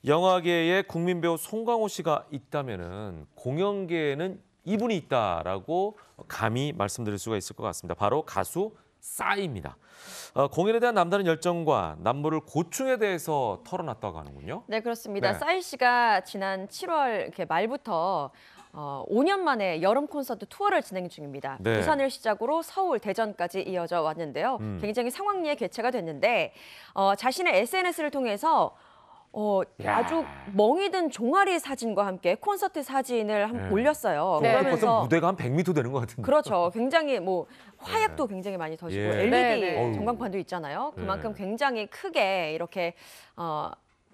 영화계에 국민 배우 송강호 씨가 있다면은 공연계에는 이분이 있다라고 감히 말씀드릴 수가 있을 것 같습니다. 바로 가수 싸이입니다. 공연에 대한 남다른 열정과 남모를 고충에 대해서 털어놨다고 하는군요. 네, 그렇습니다. 네. 싸이 씨가 지난 7월 이렇게 말부터 5년 만에 여름 콘서트 투어를 진행 중입니다. 네. 부산을 시작으로 서울, 대전까지 이어져 왔는데요. 굉장히 상황리에 개최가 됐는데 자신의 SNS를 통해서 아주 멍이 든 종아리 사진과 함께 콘서트 사진을 올렸어요. 네. 그러면서 무대가 한 100m 되는 것 같은데. 그렇죠. 굉장히 화약도 굉장히 많이 터지고 LED 전광판도 있잖아요. 그만큼 굉장히 크게 이렇게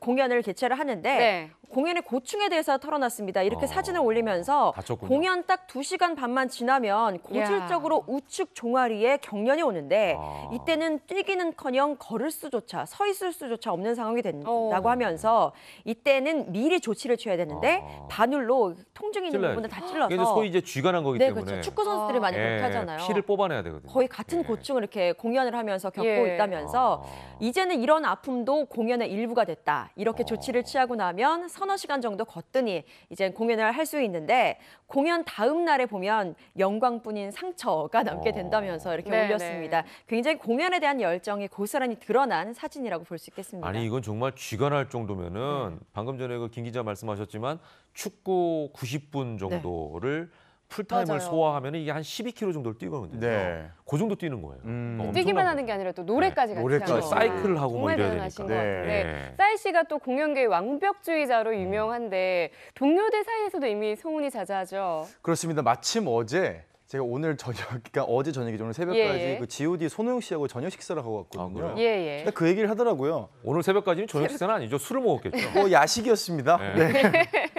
공연을 개최를 하는데 공연의 고충에 대해서 털어놨습니다. 이렇게 사진을 올리면서 다쳤군요. 공연 딱 2시간 반만 지나면 고질적으로 우측 종아리에 경련이 오는데 이때는 뛰기는커녕 걸을 수조차 서 있을 수조차 없는 상황이 된다고 하면서 이때는 미리 조치를 취해야 되는데 바늘로 통증이 있는 부분을 다 찔러서 이게 소위 이제 쥐가 난 거기 때문에 그렇죠. 축구 선수들이 많이 그렇게 하잖아요. 피를 뽑아내야 되거든요. 거의 같은 고충을 이렇게 공연을 하면서 겪고 있다면서 이제는 이런 아픔도 공연의 일부가 됐다. 이렇게 조치를 취하고 나면 서너 시간 정도 걷더니 이제 공연을 할 수 있는데 공연 다음 날에 보면 영광뿐인 상처가 남게 된다면서 이렇게 올렸습니다. 굉장히 공연에 대한 열정이 고스란히 드러난 사진이라고 볼 수 있겠습니다. 아니 이건 정말 쥐가 날 정도면은 방금 전에 그 김 기자 말씀하셨지만 축구 90분 정도를 풀타임을 소화하면 이게 한 12km 정도를 뛰거든요. 네. 그 정도 뛰는 거예요. 뛰기만 하는 게 아니라 또 노래까지 같이 하고 사이클을 하고 뭐 이래야 되니까. 것 같아요. 싸이 씨가 또 공연계의 완벽주의자로 유명한데 동료들 사이에서도 이미 소문이 자자하죠. 그렇습니다. 마침 어제 제가 오늘 저녁, 그러니까 어제 저녁이죠. 오늘 새벽까지 그 G.O.D 손호영 씨하고 저녁 식사를 하고 왔거든요. 근데 그 얘기를 하더라고요. 오늘 새벽까지는 저녁 식사는 아니죠. 술을 먹었겠죠. 뭐 야식이었습니다.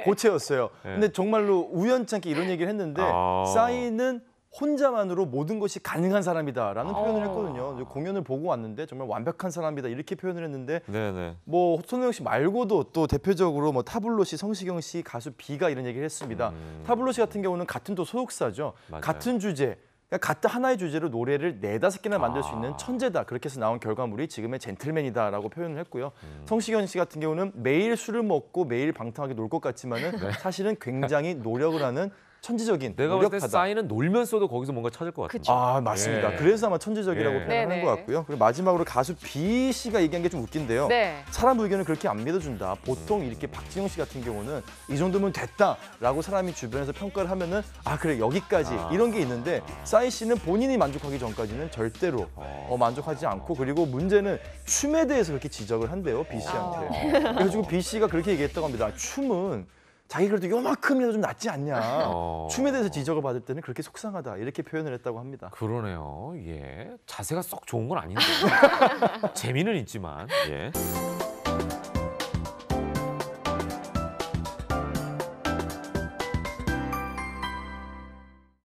고체였어요. 근데 정말로 우연찮게 이런 얘기를 했는데 싸이는 혼자만으로 모든 것이 가능한 사람이다라는 표현을 했거든요. 공연을 보고 왔는데 정말 완벽한 사람이다 이렇게 표현을 했는데 뭐 손호영 씨 말고도 또 대표적으로 뭐 타블로 씨, 성시경 씨, 가수 B가 이런 얘기를 했습니다. 타블로 씨 같은 경우는 같은 또 소속사죠. 같은 주제. 그러니까 같은 하나의 주제로 노래를 4-5개나 만들 수 있는 천재다. 그렇게 해서 나온 결과물이 지금의 젠틀맨이다라고 표현을 했고요. 성시경 씨 같은 경우는 매일 술을 먹고 매일 방탕하게 놀 것 같지만은 사실은 굉장히 노력을 하는 천재적인 내가 노력하다. 봤을 때 싸이는 놀면서도 거기서 뭔가 찾을 것 같은데. 맞습니다. 그래서 아마 천재적이라고 표현하는 것 같고요. 그리고 마지막으로 가수 B 씨가 얘기한 게 좀 웃긴데요. 사람 의견을 그렇게 안 믿어준다. 보통 이렇게 박진영 씨 같은 경우는 이 정도면 됐다라고 사람이 주변에서 평가를 하면은 그래 여기까지 이런 게 있는데 싸이 씨는 본인이 만족하기 전까지는 절대로 만족하지 않고 그리고 문제는 춤에 대해서 그렇게 지적을 한대요. B 씨한테. 그래가지고 B 씨가 그렇게 얘기했다고 합니다. 춤은 자기 그래도 요만큼이라도 좀 낫지 않냐. 춤에 대해서 지적을 받을 때는 그렇게 속상하다. 이렇게 표현을 했다고 합니다. 그러네요. 자세가 썩 좋은 건 아닌데. 재미는 있지만.